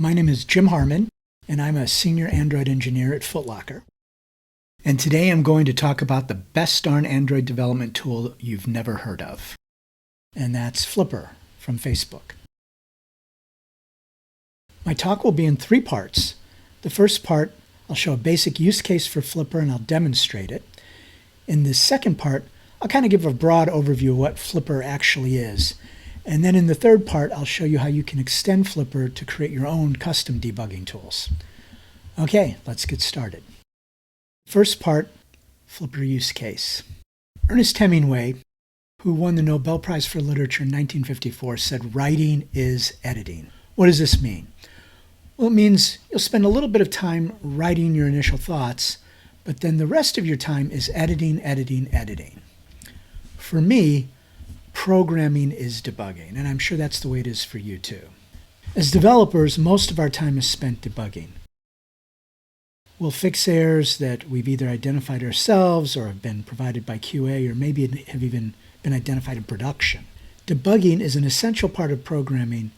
My name is Jim Harmon, and I'm a senior Android engineer at Foot Locker. And today I'm going to talk about the best darn Android development tool you've never heard of. And that's Flipper from Facebook. My talk will be in 3 parts. The first part, I'll show a basic use case for Flipper and I'll demonstrate it. In the second part, I'll kind of give a broad overview of what Flipper actually is. And then in the third part, I'll show you how you can extend Flipper to create your own custom debugging tools. Okay, let's get started. First part, Flipper use case. Ernest Hemingway, who won the Nobel Prize for Literature in 1954, said writing is editing. What does this mean? Well, it means you'll spend a little bit of time writing your initial thoughts, but then the rest of your time is editing. For me, programming is debugging, and I'm sure that's the way it is for you too. As developers, most of our time is spent debugging. We'll fix errors that we've either identified ourselves or have been provided by QA or maybe have even been identified in production. Debugging is an essential part of programming,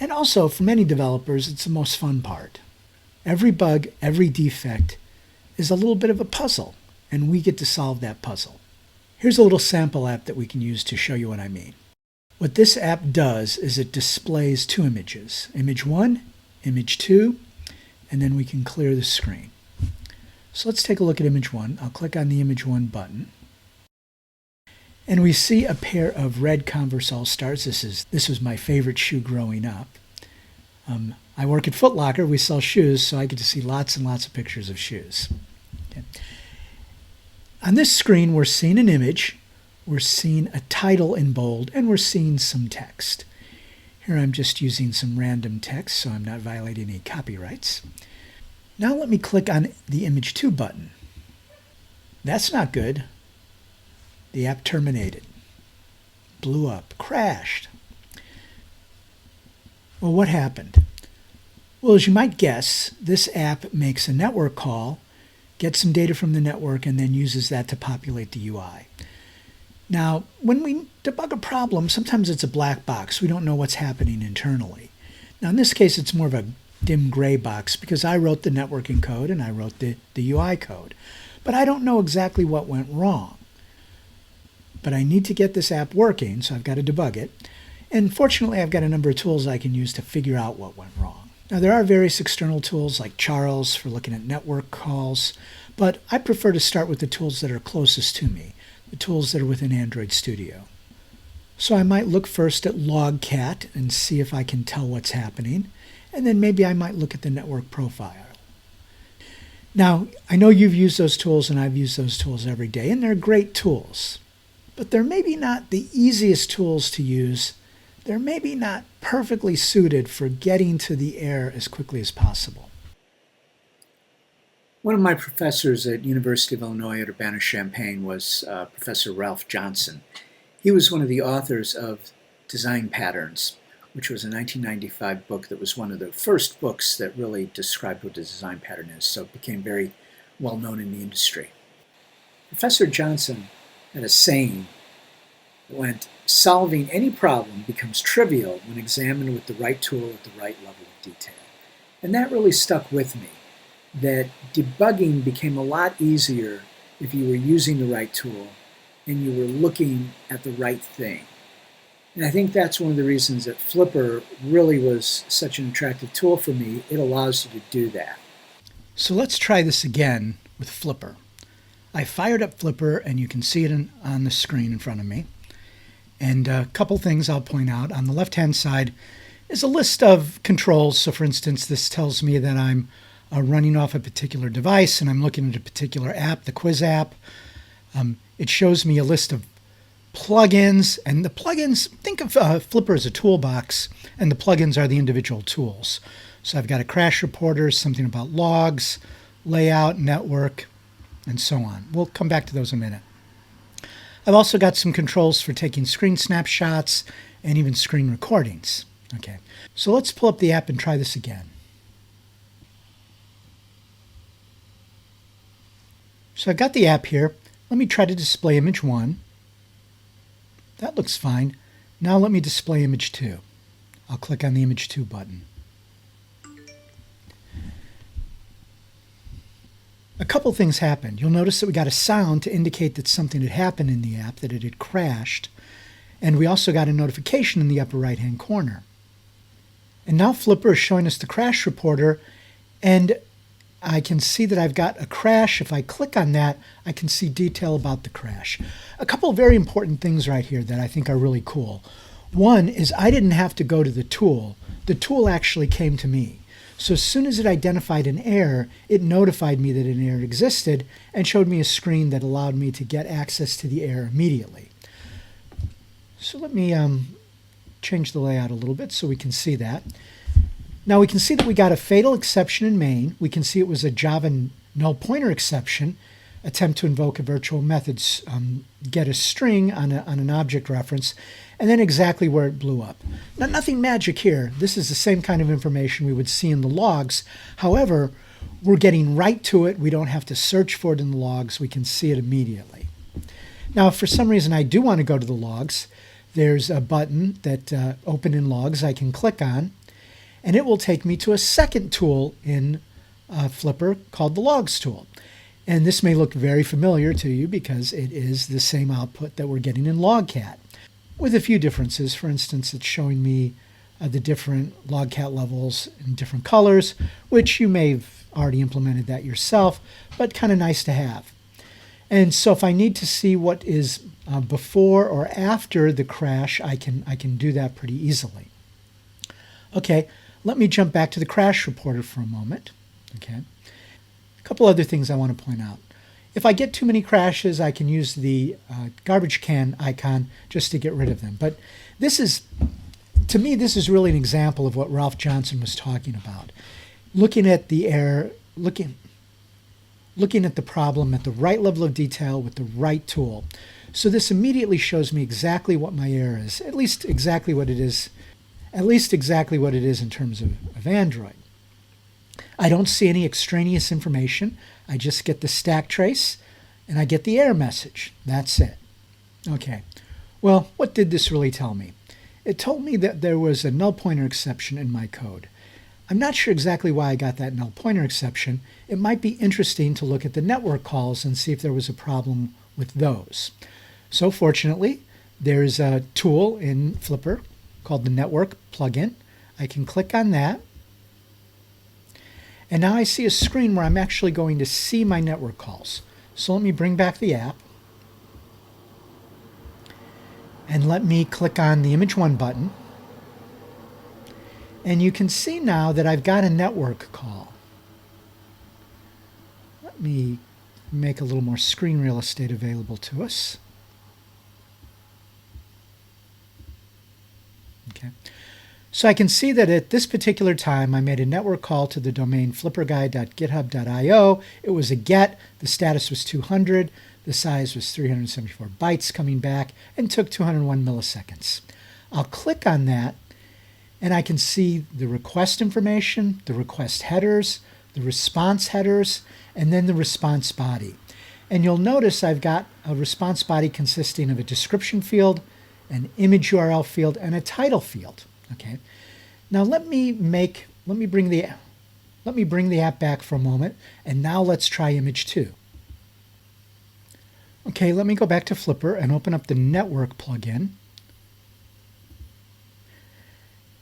and also for many developers, it's the most fun part. Every bug, every defect is a little bit of a puzzle, and we get to solve that puzzle. Here's a little sample app that we can use to show you what I mean. What this app does is it displays 2 images, image 1, image 2, and then we can clear the screen. So let's take a look at image 1. I'll click on the image 1 button. And we see a pair of red Converse All-Stars. This was my favorite shoe growing up. I work at Foot Locker. We sell shoes, so I get to see lots and lots of pictures of shoes. Okay. On this screen, we're seeing an image, we're seeing a title in bold, and we're seeing some text. Here I'm just using some random text, so I'm not violating any copyrights. Now let me click on the image 2 button. That's not good. The app terminated, blew up, crashed. Well, what happened? Well, as you might guess, this app makes a network call, gets some data from the network, and then uses that to populate the UI. Now, when we debug a problem, sometimes it's a black box. We don't know what's happening internally. Now, in this case, it's more of a dim gray box because I wrote the networking code and I wrote the UI code. But I don't know exactly what went wrong. But I need to get this app working, so I've got to debug it. And fortunately, I've got a number of tools I can use to figure out what went wrong. Now, there are various external tools like Charles for looking at network calls, but I prefer to start with the tools that are closest to me, the tools that are within Android Studio. So I might look first at Logcat and see if I can tell what's happening, and then maybe I might look at the network profile. Now, I know you've used those tools and I've used those tools every day, and they're great tools. But they're maybe not the easiest tools to use. They're maybe not perfectly suited for getting to the error as quickly as possible. One of my professors at University of Illinois at Urbana-Champaign was Professor Ralph Johnson. He was one of the authors of Design Patterns, which was a 1995 book that was one of the first books that really described what a design pattern is, so it became very well known in the industry. Professor Johnson had a saying that went, solving any problem becomes trivial when examined with the right tool at the right level of detail. And that really stuck with me, that debugging became a lot easier if you were using the right tool and you were looking at the right thing. And I think that's one of the reasons that Flipper really was such an attractive tool for me. It allows you to do that. So let's try this again with Flipper. I fired up Flipper, and you can see it on the screen in front of me. And a couple things I'll point out. On the left-hand side is a list of controls. So for instance, this tells me that I'm running off a particular device, and I'm looking at a particular app, the quiz app. It shows me a list of plugins, and the plugins, think of Flipper as a toolbox, and the plugins are the individual tools. So I've got a crash reporter, something about logs, layout, network, and so on. We'll come back to those in a minute. I've also got some controls for taking screen snapshots and even screen recordings. Okay, so let's pull up the app and try this again. So I've got the app here. Let me try to display image 1. That looks fine. Now let me display image 2. I'll click on the image 2 button. A couple things happened. You'll notice that we got a sound to indicate that something had happened in the app, that it had crashed. And we also got a notification in the upper right-hand corner. And now Flipper is showing us the crash reporter, and I can see that I've got a crash. If I click on that, I can see detail about the crash. A couple of very important things right here that I think are really cool. One is I didn't have to go to the tool. The tool actually came to me. So as soon as it identified an error, it notified me that an error existed and showed me a screen that allowed me to get access to the error immediately. So let me change the layout a little bit so we can see that. Now we can see that we got a fatal exception in main. We can see it was a Java null pointer exception, attempt to invoke a virtual method, get a string on an object reference, and then exactly where it blew up. Now, nothing magic here. This is the same kind of information we would see in the logs. However, we're getting right to it. We don't have to search for it in the logs. We can see it immediately. Now, if for some reason I do want to go to the logs, there's a button that open in logs I can click on, and it will take me to a second tool in Flipper called the logs tool. And this may look very familiar to you because it is the same output that we're getting in Logcat, with a few differences. For instance, it's showing me the different Logcat levels in different colors, which you may have already implemented that yourself, but kind of nice to have. And so if I need to see what is before or after the crash, I can do that pretty easily. Okay, let me jump back to the crash reporter for a moment. Okay, a couple other things I want to point out. If I get too many crashes, I can use the garbage can icon just to get rid of them. But this is, to me, this is really an example of what Ralph Johnson was talking about. Looking at the error, looking at the problem at the right level of detail with the right tool. So this immediately shows me exactly what my error is, at least exactly what it is in terms of Android. I don't see any extraneous information. I just get the stack trace and I get the error message. That's it. Okay. Well, what did this really tell me? It told me that there was a null pointer exception in my code. I'm not sure exactly why I got that null pointer exception. It might be interesting to look at the network calls and see if there was a problem with those. So fortunately, there's a tool in Flipper called the network plugin. I can click on that. And now I see a screen where I'm actually going to see my network calls. So let me bring back the app. And let me click on the Image 1 button. And you can see now that I've got a network call. Let me make a little more screen real estate available to us. Okay. So I can see that at this particular time, I made a network call to the domain flipperguy.github.io. It was a GET. The status was 200. The size was 374 bytes coming back and took 201 milliseconds. I'll click on that, and I can see the request information, the request headers, the response headers, and then the response body. And you'll notice I've got a response body consisting of a description field, an image URL field, and a title field. Okay. Now let me bring the app back for a moment, and now let's try image 2. Okay, let me go back to Flipper and open up the network plugin.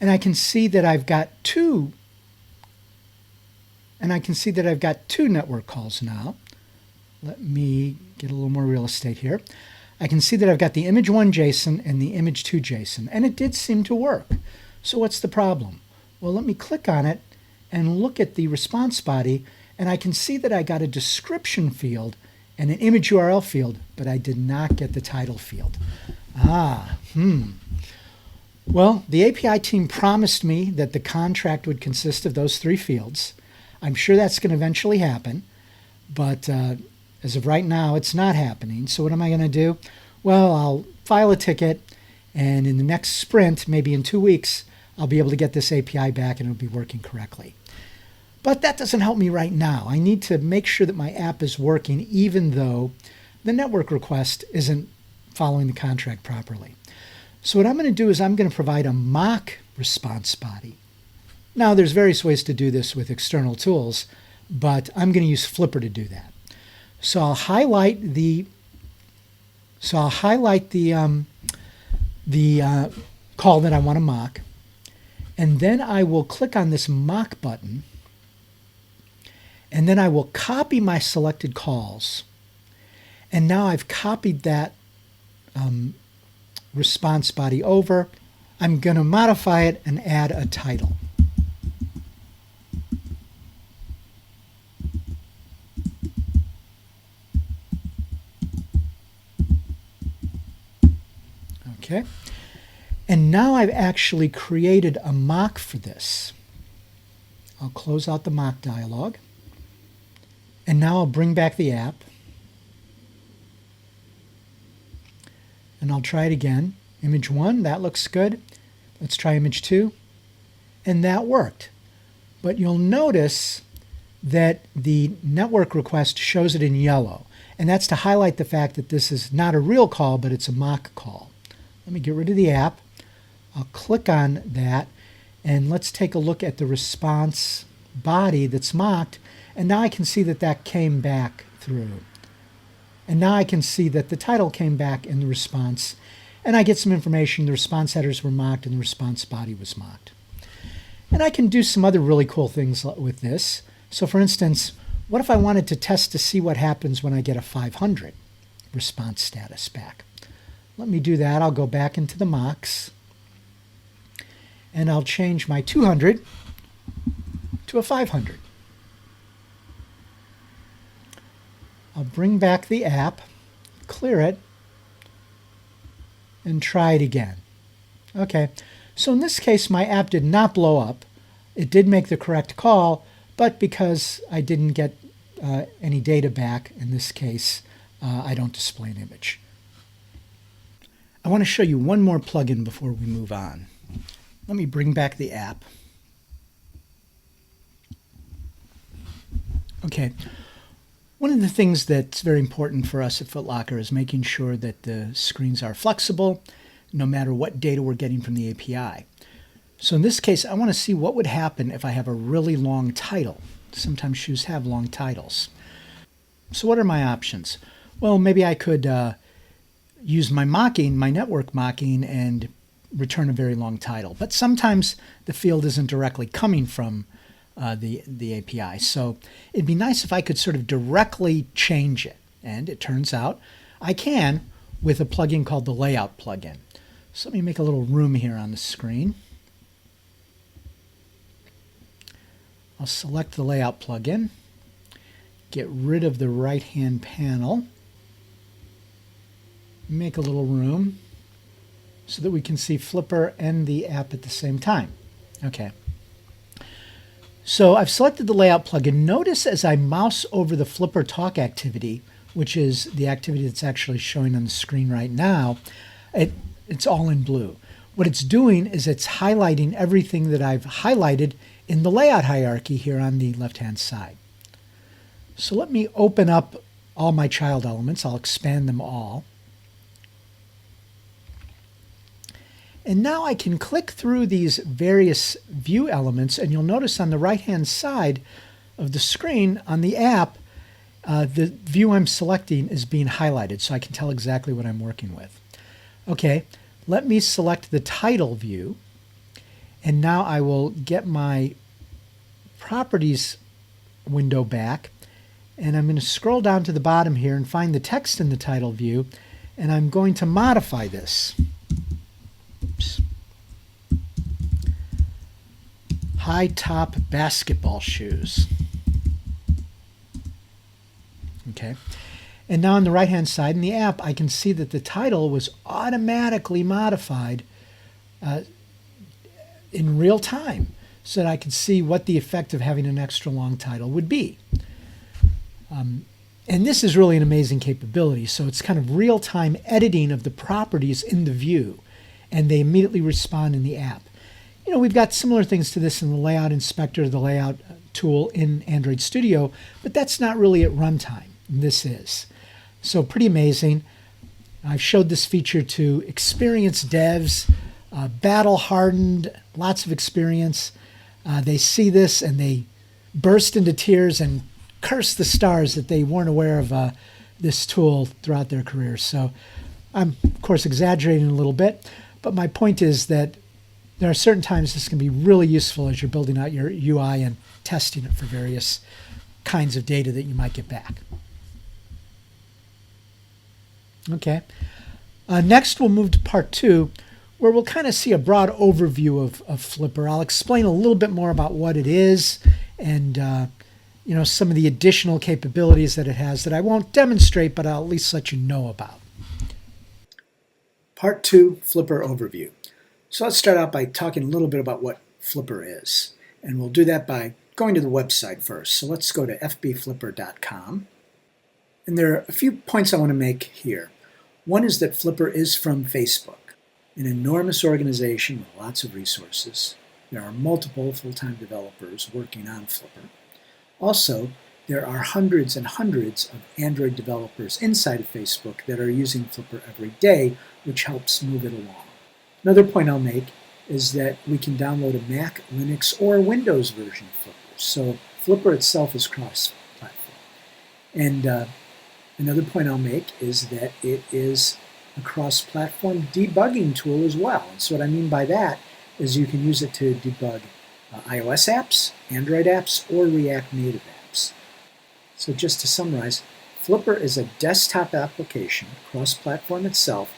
And I can see that I've got two network calls now. Let me get a little more real estate here. I can see that I've got the image 1 JSON and the image 2 JSON, and it did seem to work. So what's the problem? Well, let me click on it and look at the response body, and I can see that I got a description field and an image URL field, but I did not get the title field. Well, the API team promised me that the contract would consist of those 3 fields. I'm sure that's going to eventually happen, but as of right now, it's not happening. So what am I going to do? Well, I'll file a ticket, and in the next sprint, maybe in 2 weeks, I'll be able to get this API back and it'll be working correctly. But that doesn't help me right now. I need to make sure that my app is working even though the network request isn't following the contract properly. So what I'm going to do is I'm going to provide a mock response body. Now, there's various ways to do this with external tools, but I'm going to use Flipper to do that. So I'll highlight the call that I want to mock, and then I will click on this mock button, and then I will copy my selected calls. And now I've copied that response body over. I'm going to modify it and add a title. Okay. And now I've actually created a mock for this. I'll close out the mock dialog. And now I'll bring back the app. And I'll try it again. Image 1, that looks good. Let's try image 2. And that worked. But you'll notice that the network request shows it in yellow. And that's to highlight the fact that this is not a real call, but it's a mock call. Let me get rid of the app. I'll click on that. And let's take a look at the response body that's mocked. And now I can see that that came back through. And now I can see that the title came back in the response. And I get some information. The response headers were mocked and the response body was mocked. And I can do some other really cool things with this. So for instance, what if I wanted to test to see what happens when I get a 500 response status back? Let me do that. I'll go back into the mocks. And I'll change my 200 to a 500. I'll bring back the app, clear it, and try it again. Okay, so in this case, my app did not blow up. It did make the correct call, but because I didn't get any data back, in this case, I don't display an image. I want to show you one more plugin before we move on. Let me bring back the app. Okay. One of the things that's very important for us at Foot Locker is making sure that the screens are flexible, no matter what data we're getting from the API. So in this case, I want to see what would happen if I have a really long title. Sometimes shoes have long titles. So what are my options? Well, maybe I could use my network mocking, and return a very long title. But sometimes the field isn't directly coming from the API. So it'd be nice if I could sort of directly change it. And it turns out I can with a plugin called the Layout plugin. So let me make a little room here on the screen. I'll select the Layout plugin, get rid of the right-hand panel, make a little room so that we can see Flipper and the app at the same time. Okay. So I've selected the Layout plugin. Notice as I mouse over the Flipper talk activity, which is the activity that's actually showing on the screen right now, it's all in blue. What it's doing is it's highlighting everything that I've highlighted in the layout hierarchy here on the left-hand side. So let me open up all my child elements. I'll expand them all. And now I can click through these various view elements, and you'll notice on the right-hand side of the screen on the app, the view I'm selecting is being highlighted, so I can tell exactly what I'm working with. Okay, let me select the title view, and now I will get my properties window back, and I'm going to scroll down to the bottom here and find the text in the title view, and I'm going to modify this. Oops. High top basketball shoes. Okay. And now on the right-hand side in the app, I can see that the title was automatically modified in real time so that I could see what the effect of having an extra long title would be. And this is really an amazing capability. So it's kind of real-time editing of the properties in the view, and they immediately respond in the app. You know, we've got similar things to this in the Layout Inspector, the Layout tool in Android Studio, but that's not really at runtime. This is. So pretty amazing. I've showed this feature to experienced devs, battle-hardened, lots of experience. They see this and they burst into tears and curse the stars that they weren't aware of this tool throughout their careers. So I'm, of course, exaggerating a little bit, but my point is that there are certain times this can be really useful as you're building out your UI and testing it for various kinds of data that you might get back. Okay. Next, we'll move to part 2, where we'll kind of see a broad overview of Flipper. I'll explain a little bit more about what it is and some of the additional capabilities that it has that I won't demonstrate, but I'll at least let you know about. Part 2, Flipper Overview. So let's start out by talking a little bit about what Flipper is. And we'll do that by going to the website first. So let's go to fbflipper.com. And there are a few points I want to make here. One is that Flipper is from Facebook, an enormous organization with lots of resources. There are multiple full-time developers working on Flipper. Also, there are hundreds and hundreds of Android developers inside of Facebook that are using Flipper every day, which helps move it along. Another point I'll make is that we can download a Mac, Linux, or Windows version of Flipper. So Flipper itself is cross-platform. And another point I'll make is that it is a cross-platform debugging tool as well. And so what I mean by that is you can use it to debug iOS apps, Android apps, or React Native apps. So just to summarize, Flipper is a desktop application, cross-platform itself,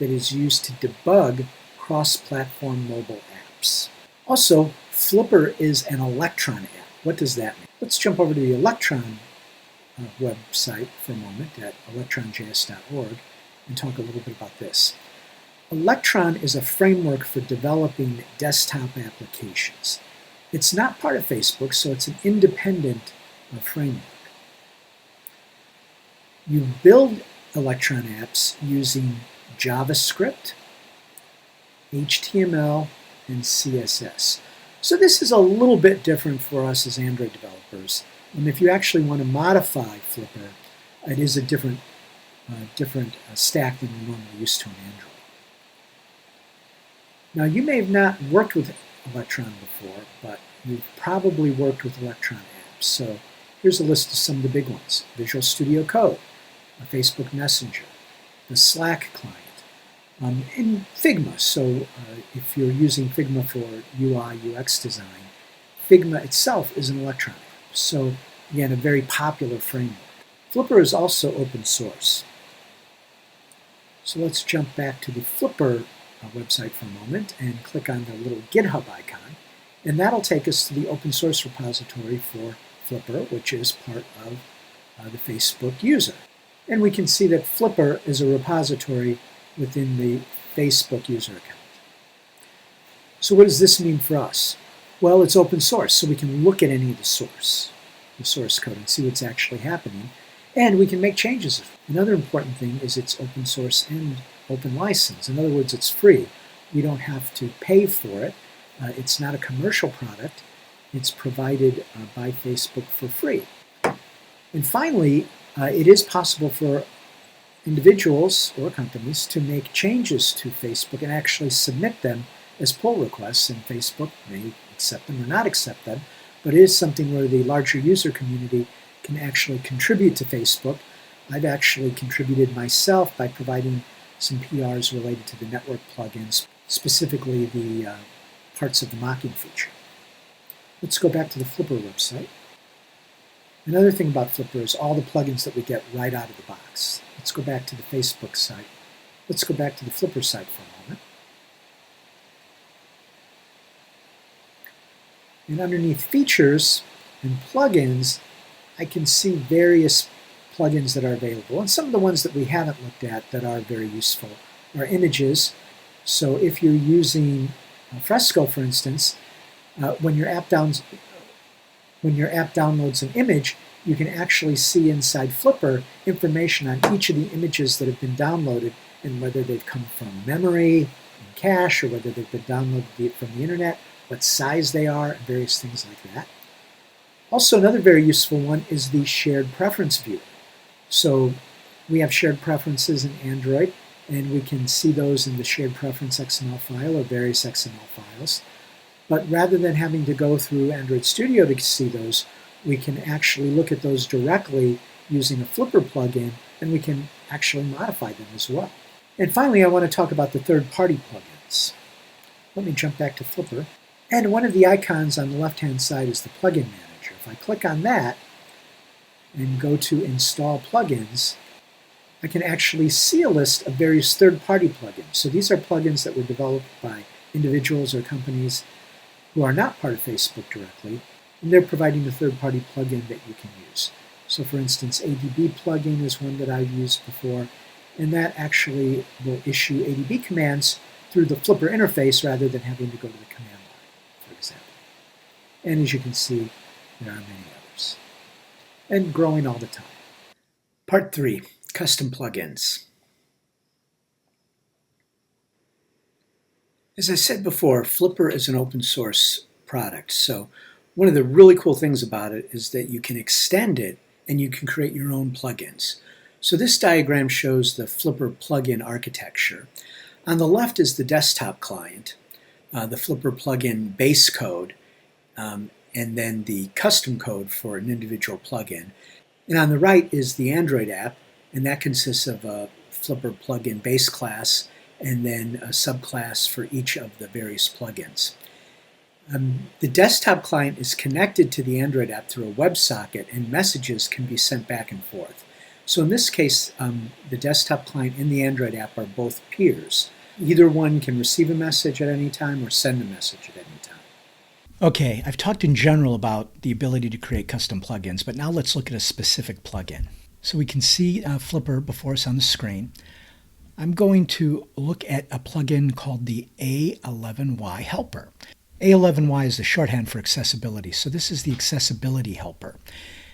that is used to debug cross-platform mobile apps. Also, Flipper is an Electron app. What does that mean? Let's jump over to the Electron website for a moment at electronjs.org and talk a little bit about this. Electron is a framework for developing desktop applications. It's not part of Facebook, so it's an independent framework. You build Electron apps using JavaScript, HTML, and CSS. So this is a little bit different for us as Android developers. And if you actually want to modify Flipper, it is a different stack than you're normally used to in Android. Now, you may have not worked with Electron before, but you've probably worked with Electron apps. So here's a list of some of the big ones. Visual Studio Code, a Facebook Messenger, the Slack client, and Figma. So if you're using Figma for UI, UX design, Figma itself is an Electron app. So again, a very popular framework. Flipper is also open source. So let's jump back to the Flipper website for a moment and click on the little GitHub icon. And that'll take us to the open source repository for Flipper, which is part of the Facebook user. And we can see that Flipper is a repository within the Facebook user account. So what does this mean for us? Well, it's open source, so we can look at any of the source code, and see what's actually happening, and we can make changes. Another important thing is it's open source and open license. In other words, it's free. We don't have to pay for it. It's not a commercial product. It's provided by Facebook for free. And finally, it is possible for individuals or companies to make changes to Facebook and actually submit them as pull requests, and Facebook may accept them or not accept them, but it is something where the larger user community can actually contribute to Facebook. I've actually contributed myself by providing some PRs related to the network plugins, specifically the parts of the mocking feature. Let's go back to the Flipper website. Another thing about Flipper is all the plugins that we get right out of the box. Let's go back to the Facebook site. Let's go back to the Flipper site for a moment. And underneath features and plugins, I can see various plugins that are available. And some of the ones that we haven't looked at that are very useful are images. So if you're using Fresco, for instance, when your app downloads an image, you can actually see inside Flipper information on each of the images that have been downloaded and whether they've come from memory and cache or whether they've been downloaded from the internet, what size they are, and various things like that. Also, another very useful one is the shared preference viewer. So we have shared preferences in Android, and we can see those in the shared preference XML file or various XML files. But rather than having to go through Android Studio to see those, we can actually look at those directly using a Flipper plugin, and we can actually modify them as well. And finally, I want to talk about the third-party plugins. Let me jump back to Flipper. And one of the icons on the left-hand side is the Plugin Manager. If I click on that and go to Install Plugins, I can actually see a list of various third-party plugins. So these are plugins that were developed by individuals or companies who are not part of Facebook directly, and they're providing a third-party plugin that you can use. So for instance, ADB plugin is one that I've used before, and that actually will issue ADB commands through the Flipper interface rather than having to go to the command line, for example. And as you can see, there are many others. And growing all the time. Part 3, Custom Plugins. As I said before, Flipper is an open source product, so one of the really cool things about it is that you can extend it and you can create your own plugins. So this diagram shows the Flipper plugin architecture. On the left is the desktop client, the Flipper plugin base code, and then the custom code for an individual plugin. And on the right is the Android app, and that consists of a Flipper plugin base class and then a subclass for each of the various plugins. The desktop client is connected to the Android app through a WebSocket, and messages can be sent back and forth. So in this case, the desktop client and the Android app are both peers. Either one can receive a message at any time or send a message at any time. Okay, I've talked in general about the ability to create custom plugins, but now let's look at a specific plugin. So we can see Flipper before us on the screen. I'm going to look at a plugin called the A11Y Helper. A11Y is the shorthand for accessibility, so this is the accessibility helper.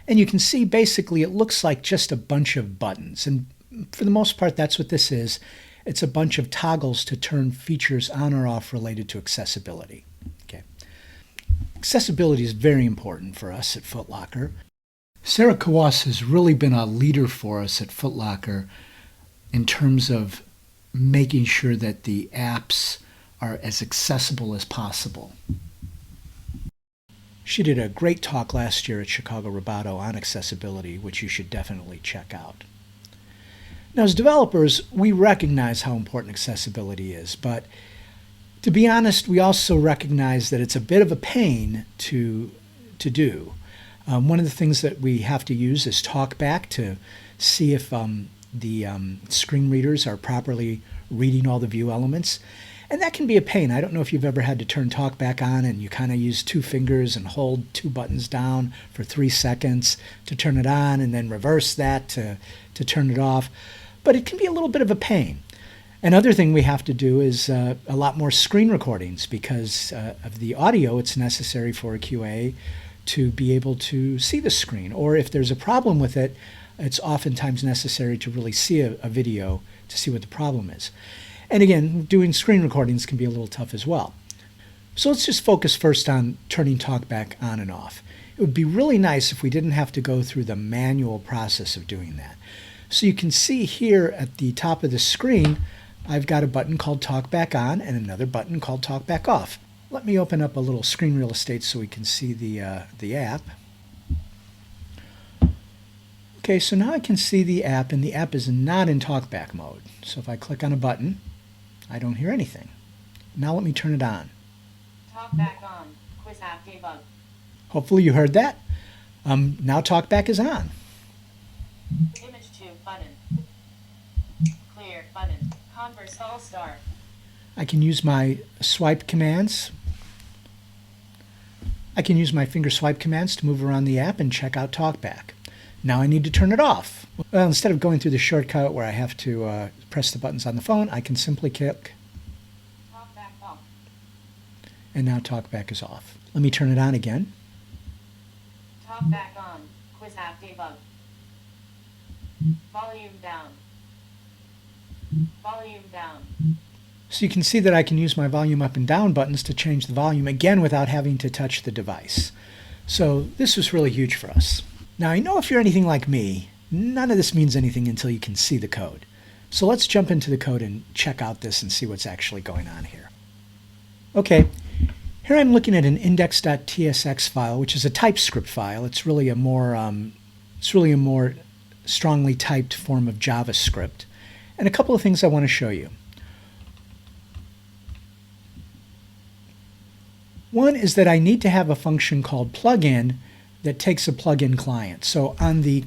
And you can see basically it looks like just a bunch of buttons, and for the most part that's what this is. It's a bunch of toggles to turn features on or off related to accessibility. Okay. Accessibility is very important for us at Foot Locker. Sarah Kawas has really been a leader for us at Foot Locker in terms of making sure that the apps are as accessible as possible. She did a great talk last year at Chicago Roboto on accessibility, which you should definitely check out. Now, as developers, we recognize how important accessibility is, but to be honest, we also recognize that it's a bit of a pain to do. One of the things that we have to use is TalkBack to see if the screen readers are properly reading all the view elements. And that can be a pain. I don't know if you've ever had to turn TalkBack on and you kind of use two fingers and hold two buttons down for 3 seconds to turn it on and then reverse that to turn it off. But it can be a little bit of a pain. Another thing we have to do is a lot more screen recordings because of the audio. It's necessary for a QA to be able to see the screen. Or if there's a problem with it, it's oftentimes necessary to really see a video to see what the problem is. And again, doing screen recordings can be a little tough as well. So let's just focus first on turning TalkBack on and off. It would be really nice if we didn't have to go through the manual process of doing that. So you can see here at the top of the screen, I've got a button called TalkBack on and another button called TalkBack off. Let me open up a little screen real estate so we can see the app. Okay, so now I can see the app, and the app is not in TalkBack mode. So if I click on a button, I don't hear anything. Now let me turn it on. TalkBack on. Quiz app debug. Hopefully you heard that. Now TalkBack is on. Image 2 button. Clear button. Converse all star. I can use my swipe commands. I can use my finger swipe commands to move around the app and check out TalkBack. Now I need to turn it off. Well, instead of going through the shortcut where I have to press the buttons on the phone, I can simply click. TalkBack off. And now TalkBack is off. Let me turn it on again. TalkBack on. Quiz app debug. Volume down. Volume down. So you can see that I can use my volume up and down buttons to change the volume again without having to touch the device. So this was really huge for us. Now I know if you're anything like me, none of this means anything until you can see the code. So let's jump into the code and check out this and see what's actually going on here. Okay, Here I'm looking at an index.tsx file, which is a TypeScript file. It's really a more strongly typed form of JavaScript. And a couple of things I want to show you. One is that I need to have a function called plugin that takes a plugin client. So on the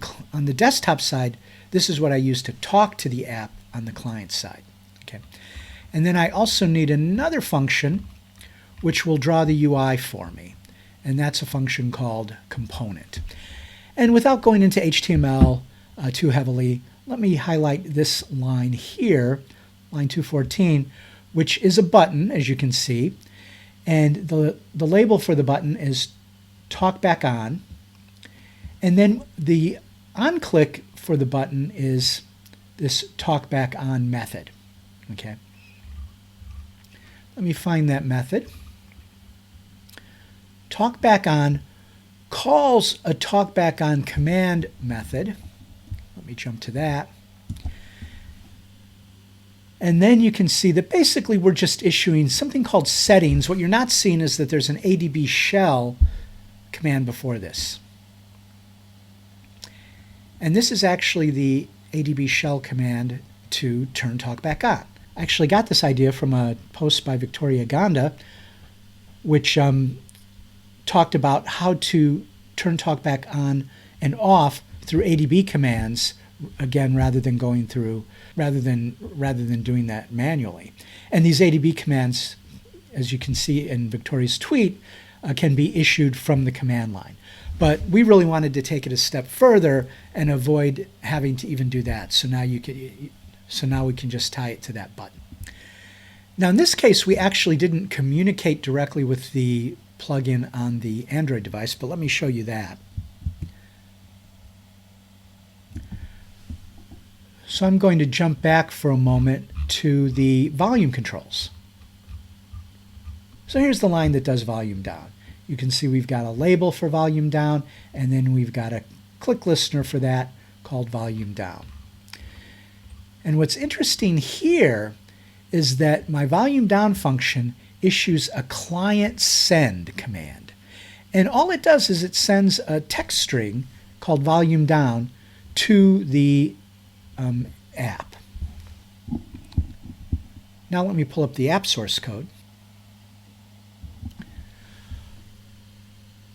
desktop side, this is what I use to talk to the app on the client side. Okay. And then I also need another function which will draw the UI for me. And that's a function called component. And without going into HTML too heavily, let me highlight this line here, line 214, which is a button, as you can see. And the label for the button is talk back on. And then the on click for the button is this talk back on method. Okay. Let me find that method. Talk back on calls a talk back on command method. Let me jump to that. And then you can see that basically we're just issuing something called settings. What you're not seeing is that there's an ADB shell command before this. And this is actually the ADB shell command to turn talk back on. I actually got this idea from a post by Victoria Ganda, which talked about how to turn talk back on and off through ADB commands, again, rather than doing that manually. And these ADB commands, as you can see in Victoria's tweet, can be issued from the command line. But we really wanted to take it a step further and avoid having to even do that. So now we can just tie it to that button. Now in this case, we actually didn't communicate directly with the plugin on the Android device, but let me show you that. So I'm going to jump back for a moment to the volume controls. So here's the line that does volume down. You can see we've got a label for volume down, and then we've got a click listener for that called volume down. And what's interesting here is that my volume down function issues a client send command. And all it does is it sends a text string called volume down to the app. Now let me pull up the app source code.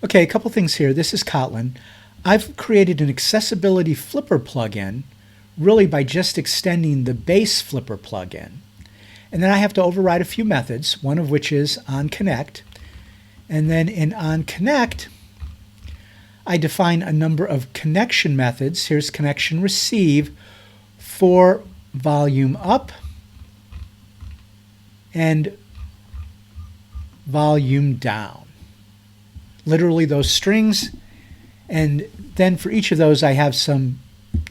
Okay, a couple things here. This is Kotlin. I've created an accessibility Flipper plugin really by just extending the base Flipper plugin. And then I have to override a few methods, one of which is onConnect. And then in onConnect, I define a number of connection methods. Here's connection receive for volume up and volume down. Literally those strings. And then for each of those, I have some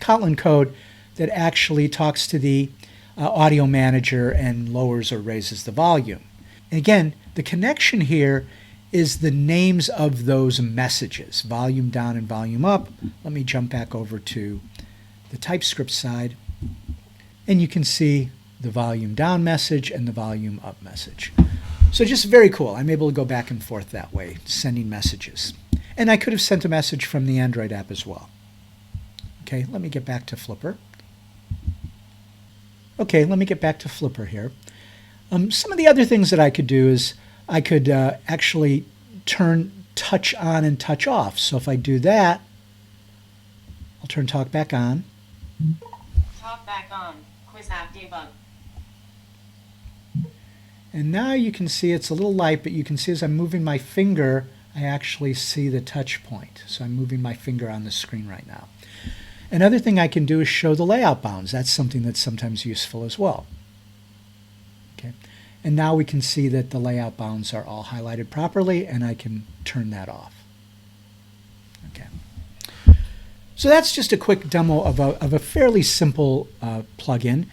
Kotlin code that actually talks to the audio manager and lowers or raises the volume. And again, the connection here is the names of those messages, volume down and volume up. Let me jump back over to the TypeScript side, and you can see the volume down message and the volume up message. So just very cool. I'm able to go back and forth that way, sending messages. And I could have sent a message from the Android app as well. Okay, let me get back to Flipper. Okay, let me get back to Flipper here. Some of the other things that I could do is I could actually turn touch on and touch off. So if I do that, I'll turn talk back on. Talk back on. Quiz app debug. And now you can see it's a little light, but you can see as I'm moving my finger, I actually see the touch point. So I'm moving my finger on the screen right now. Another thing I can do is show the layout bounds. That's something that's sometimes useful as well. Okay. And now we can see that the layout bounds are all highlighted properly, and I can turn that off. Okay. So that's just a quick demo of a fairly simple plugin.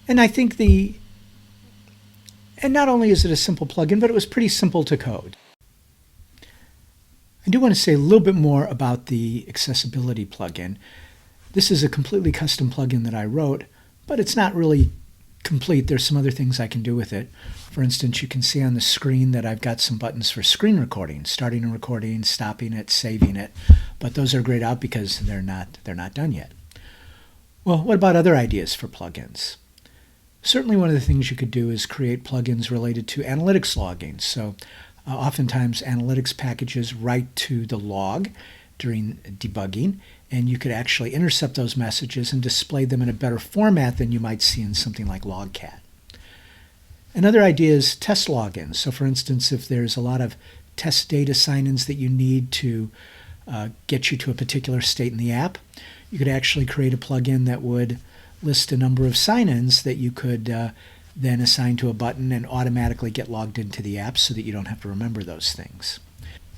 And I think and not only is it a simple plugin, but it was pretty simple to code. I do want to say a little bit more about the accessibility plugin. This is a completely custom plugin that I wrote, but it's not really complete, there's some other things I can do with it. For instance, you can see on the screen that I've got some buttons for screen recording, starting a recording, stopping it, saving it, but those are grayed out because they're not done yet. Well, what about other ideas for plugins? Certainly one of the things you could do is create plugins related to analytics logging. So oftentimes analytics packages write to the log during debugging, and you could actually intercept those messages and display them in a better format than you might see in something like Logcat. Another idea is test logins. So for instance, if there's a lot of test data sign-ins that you need to get you to a particular state in the app, you could actually create a plugin that would list a number of sign-ins that you could then assign to a button and automatically get logged into the app so that you don't have to remember those things.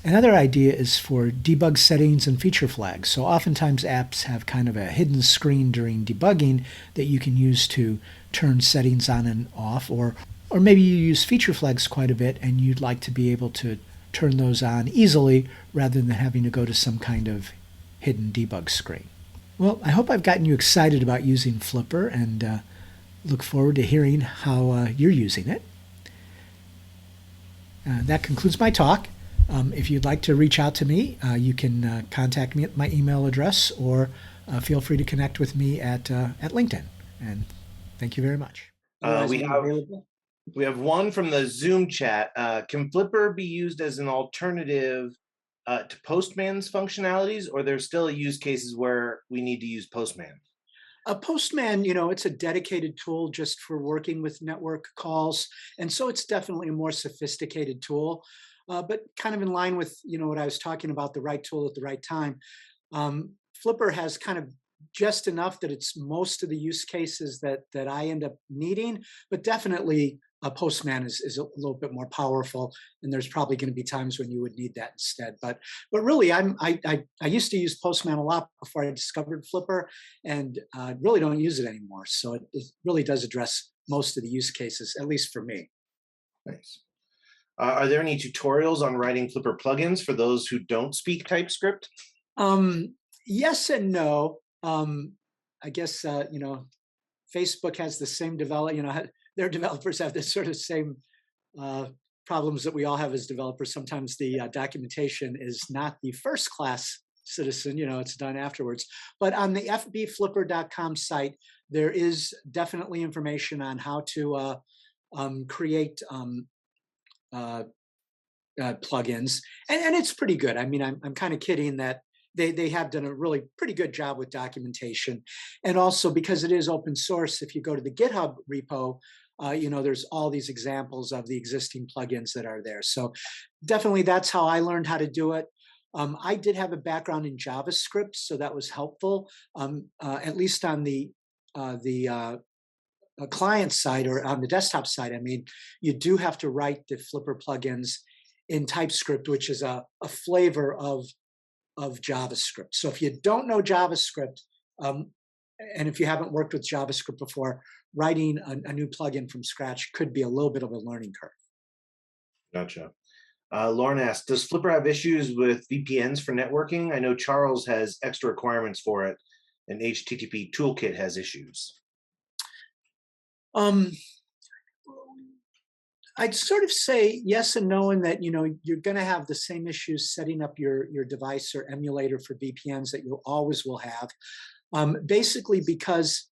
Another idea is for debug settings and feature flags. So oftentimes apps have kind of a hidden screen during debugging that you can use to turn settings on and off, or maybe you use feature flags quite a bit and you'd like to be able to turn those on easily rather than having to go to some kind of hidden debug screen. Well, I hope I've gotten you excited about using Flipper, and look forward to hearing how you're using it. That concludes my talk. If you'd like to reach out to me, you can contact me at my email address, or feel free to connect with me at LinkedIn. And thank you very much. We have one from the Zoom chat. Can Flipper be used as an alternative to Postman's functionalities, or there's still use cases where we need to use Postman? Postman, it's a dedicated tool just for working with network calls. And so it's definitely a more sophisticated tool, but kind of in line with, what I was talking about, the right tool at the right time. Flipper has kind of just enough that it's most of the use cases that I end up needing, but definitely Postman is a little bit more powerful, and there's probably going to be times when you would need that instead. But really, I used to use Postman a lot before I discovered Flipper, and really don't use it anymore. So it really does address most of the use cases, at least for me. Nice. Are there any tutorials on writing Flipper plugins for those who don't speak TypeScript? Yes and no. I guess Facebook has the same their developers have the sort of same problems that we all have as developers. Sometimes the documentation is not the first class citizen, it's done afterwards. But on the fbflipper.com site, there is definitely information on how to create plugins. And it's pretty good. I mean, I'm kind of kidding that they have done a really pretty good job with documentation. And also because it is open source, if you go to the GitHub repo, there's all these examples of the existing plugins that are there. So definitely that's how I learned how to do it. I did have a background in JavaScript, so that was helpful, at least on the client side or on the desktop side. I mean, you do have to write the Flipper plugins in TypeScript, which is a flavor of JavaScript. So if you don't know JavaScript, and if you haven't worked with JavaScript before, writing a new plugin from scratch could be a little bit of a learning curve. Gotcha. Lauren asked, does Flipper have issues with VPNs for networking? I know Charles has extra requirements for it, and HTTP Toolkit has issues. I'd sort of say yes and no, in that you're going to have the same issues setting up your device or emulator for VPNs that you always will have. Basically because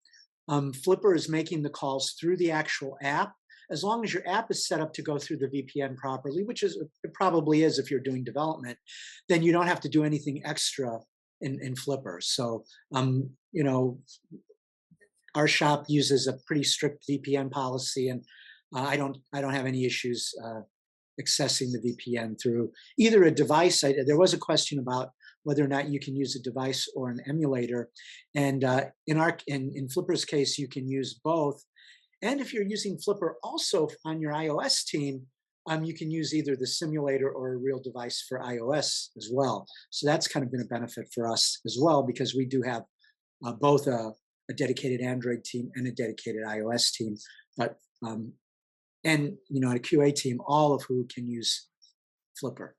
Flipper is making the calls through the actual app. As long as your app is set up to go through the VPN properly, which it probably is if you're doing development, then you don't have to do anything extra in Flipper. So our shop uses a pretty strict VPN policy, and I don't have any issues accessing the VPN through either a device. There was a question about whether or not you can use a device or an emulator, and in Flipper's case, you can use both. And if you're using Flipper also on your iOS team, you can use either the simulator or a real device for iOS as well. So that's kind of been a benefit for us as well, because we do have both a dedicated Android team and a dedicated iOS team, but and a QA team, all of who can use Flipper.